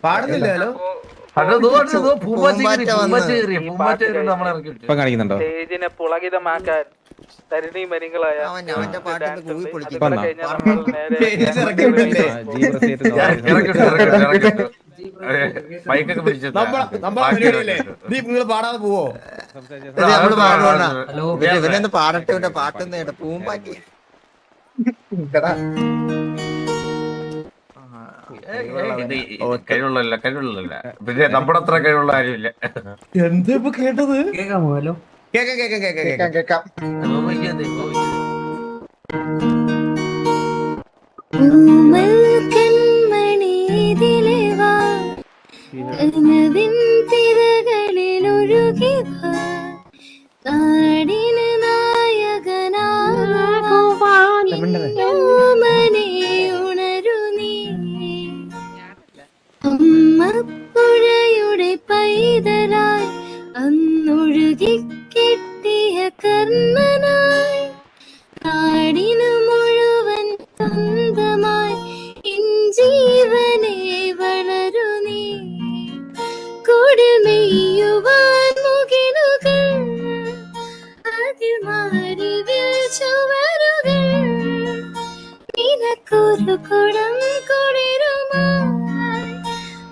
പാടുന്നില്ലല്ലോ. ഇപ്പൊ കാണിക്കുന്നുണ്ടോ? സ്റ്റേജിനെ പുളകിതമാക്കാൻ തരുണി മരികളായ നിങ്ങൾ പാടാതെ പോവോ? പാടട്ടെ പാട്ടുന്ന പൂമ്പാറ്റി കഴിവുള്ളല്ല പിന്നെ നമ്മുടെ അത്ര കഴിവുള്ള കാര്യമില്ല. എന്താ ഇപ്പൊ കേട്ടത്? കേൾക്കാമല്ലോ. കേക്കാം. അമ്മപ്പുഴയുടെ പൈതലായി അന്നൊഴുകി കെട്ടിയ കർണനായി നാടിനു മുഴുവൻ സ്വന്തമായി ഇഞ്ചീവനെ വളരു നീ കൊടുമെയ്യുവാൻ മുകിലുകൾ അതിൽ മാറിവിൽ ചുവരുകൾ നിനക്കൊരു കുടം കുളിരുമായി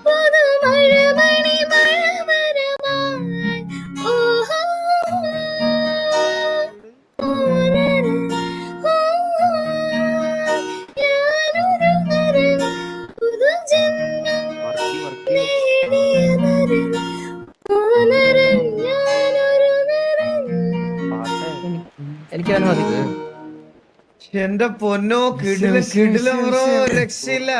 പുതുമഴമണി മഴമരമായി ഓഹോ ഞാനൊരു നരൻ പുതുജന്മം നേടിയ നരൻ ഓനരൻ ഞാനൊരു നരൻ. എനിക്ക് മതി. എന്റെ പൊന്നോ, കിടിലം ബ്രോ, രക്ഷയില്ല.